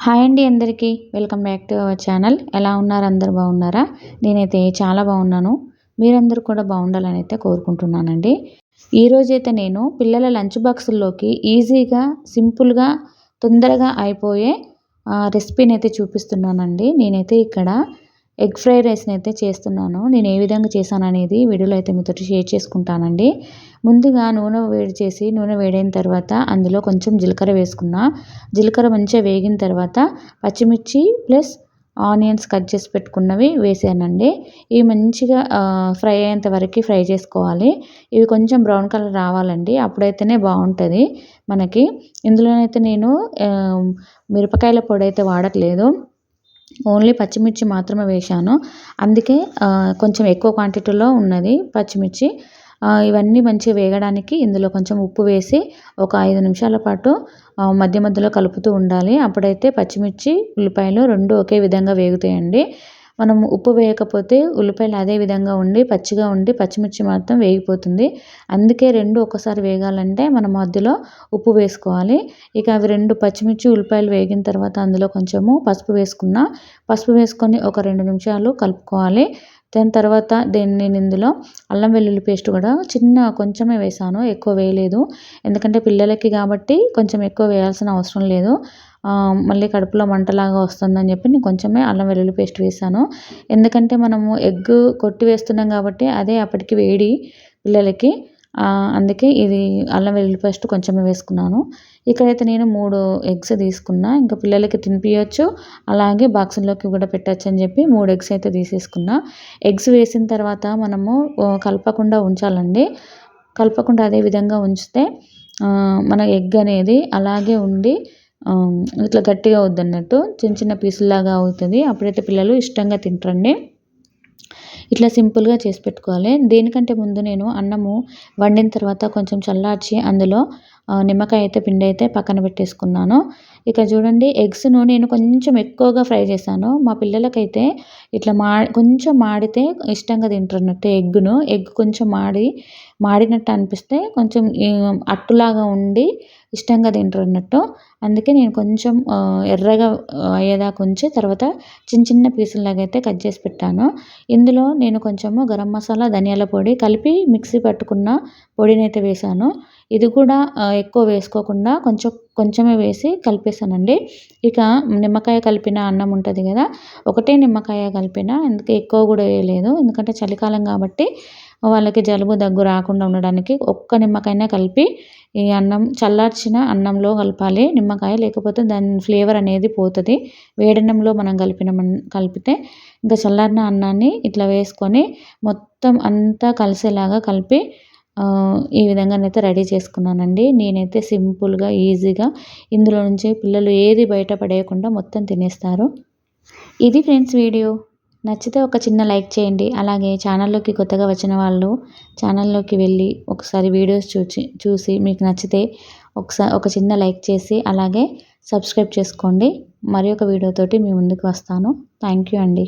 Hi అండి అందరికీ. Welcome back to our channel. ఎలా ఉన్నారు? అందరూ బాగున్నారా? నేనైతే చాలా బాగున్నాను. మీరందరూ కూడా బాగుండాలని అయితే కోరుకుంటున్నానండి. ఈరోజైతే నేను పిల్లల లంచ్ బాక్సుల్లోకి ఈజీగా, సింపుల్గా, తొందరగా అయిపోయే రెసిపీని అయితే చూపిస్తున్నానండి. నేనైతే ఇక్కడ ఎగ్ ఫ్రైడ్ రైస్ని అయితే చేస్తున్నాను. నేను ఏ విధంగా చేశాననేది వీడియోలో అయితే మీతోటి షేర్ చేసుకుంటానండి. ముందుగా నూనె వేడి చేసి నూనె వేడైన తర్వాత అందులో కొంచెం జీలకర్ర వేసుకున్నా. జీలకర్ర మంచిగా వేగిన తర్వాత పచ్చిమిర్చి ప్లస్ ఆనియన్స్ కట్ చేసి పెట్టుకున్నవి వేసానండి. ఇవి మంచిగా ఫ్రై అయ్యేంత వరకు ఫ్రై చేసుకోవాలి. ఇవి కొంచెం బ్రౌన్ కలర్ రావాలండి. అప్పుడైతేనే బాగుంటుంది మనకి. ఇందులోనైతే నేను మిరపకాయల పొడి అయితే వాడట్లేదు. ఓన్లీ పచ్చిమిర్చి మాత్రమే వేశాను. అందుకే కొంచెం ఎక్కువ క్వాంటిటీలో ఉన్నది పచ్చిమిర్చి. ఇవన్నీ మంచిగా వేగడానికి ఇందులో కొంచెం ఉప్పు వేసి ఒక 5 నిమిషాల పాటు మధ్య మధ్యలో కలుపుతూ ఉండాలి. అప్పుడైతే పచ్చిమిర్చి, ఉల్లిపాయలు 2 ఒకే విధంగా వేగుతాయండి. మనం ఉప్పు వేయకపోతే ఉల్లిపాయలు అదే విధంగా ఉండి పచ్చిగా ఉండి పచ్చిమిర్చి మాత్రం వేగిపోతుంది. అందుకే 2 ఒక్కసారి వేగాలంటే మనం మధ్యలో ఉప్పు వేసుకోవాలి. ఇక అవి 2 పచ్చిమిర్చి, ఉల్లిపాయలు వేగిన తర్వాత అందులో కొంచెము పసుపు వేసుకున్నా. పసుపు వేసుకొని ఒక 2 నిమిషాలు కలుపుకోవాలి. దాని తర్వాత నేను ఇందులో అల్లం వెల్లుల్లి పేస్ట్ కూడా కొంచెమే వేసాను, ఎక్కువ వేయలేదు. ఎందుకంటే పిల్లలకి కాబట్టి కొంచెం ఎక్కువ వేయాల్సిన అవసరం లేదు. మళ్ళీ కడుపులో మంటలాగా వస్తుందని చెప్పి నేను కొంచెమే అల్లం వెల్లుల్లి పేస్ట్ వేసాను. ఎందుకంటే మనము ఎగ్ కొట్టి వేస్తున్నాం కాబట్టి అదే అప్పటికి వేడి పిల్లలకి. అందుకే ఇది అల్లం వెల్లుల్లి పేస్ట్ కొంచెమే వేసుకున్నాను. ఇక్కడైతే నేను 3 ఎగ్స్ తీసుకున్నా. ఇంకా పిల్లలకి తినిపియచ్చు, అలాగే బాక్సుల్లోకి కూడా పెట్టచ్చు అని చెప్పి 3 ఎగ్స్ అయితే తీసేసుకున్నా. ఎగ్స్ వేసిన తర్వాత మనము కలపకుండా ఉంచాలండి. కలపకుండా అదే విధంగా ఉంచితే మన ఎగ్ అనేది అలాగే ఉండి ఇట్లా గట్టిగా అవుద్దన్నట్టు చిన్న చిన్న పీసుల్లాగా అవుతుంది. అప్పుడైతే పిల్లలు ఇష్టంగా తింటారండి. ఇట్లా సింపుల్గా చేసి పెట్టుకోవాలి. దేనికంటే ముందు నేను అన్నము వండిన తర్వాత కొంచెం చల్లార్చి అందులో నిమ్మకాయ అయితే పిండి అయితే పక్కన పెట్టేసుకున్నాను. ఇక చూడండి, ఎగ్స్ను నేను కొంచెం ఎక్కువగా ఫ్రై చేశాను. మా పిల్లలకైతే ఇట్లా కొంచెం మాడితే ఇష్టంగా తింటున్నట్టు ఎగ్ కొంచెం మాడినట్టు అనిపిస్తే కొంచెం అట్టులాగా ఉండి ఇష్టంగా తింటున్నట్టు. అందుకే నేను కొంచెం ఎర్రగా అయ్యేదాకా ఉంచి తర్వాత చిన్న చిన్న పీసుల్లాగా అయితే కట్ చేసి పెట్టాను. ఇందులో నేను కొంచెము గరం మసాలా, ధనియాల పొడి కలిపి మిక్సీ పట్టుకున్న పొడినైతే వేశాను. ఇది కూడా ఎక్కువ వేసుకోకుండా కొంచెమే వేసి కలిపేసానండి. ఇక నిమ్మకాయ కలిపిన అన్నం ఉంటుంది కదా, ఒకటే నిమ్మకాయ కలిపిన, అందుకే ఎక్కువ కూడా వేయలేదు. ఎందుకంటే చలికాలం కాబట్టి వాళ్ళకి జలుబు దగ్గు రాకుండా ఉండడానికి ఒక్క నిమ్మకాయనే కలిపి ఈ చల్లార్చిన అన్నంలో కలపాలి నిమ్మకాయ. లేకపోతే దాని ఫ్లేవర్ అనేది పోతుంది. వేడన్నంలో మనం కలిపితే ఇంకా చల్లారిన అన్నాన్ని ఇట్లా వేసుకొని మొత్తం అంతా కలిసేలాగా కలిపి ఈ విధంగానైతే రెడీ చేసుకున్నానండి. నేనైతే సింపుల్గా, ఈజీగా ఇందులో నుంచి పిల్లలు ఏది బయట పడేయకుండా మొత్తం తినేస్తారు. ఇది ఫ్రెండ్స్ వీడియో. నచ్చితే ఒక చిన్న లైక్ చేయండి. అలాగే ఛానల్లోకి కొత్తగా వచ్చిన వాళ్ళు ఛానల్లోకి వెళ్ళి ఒకసారి వీడియోస్ చూసి మీకు నచ్చితే ఒక చిన్న లైక్ చేసి అలాగే సబ్స్క్రైబ్ చేసుకోండి. మరి ఒక వీడియోతోటి మీ ముందుకు వస్తాను. థ్యాంక్ యూ అండి.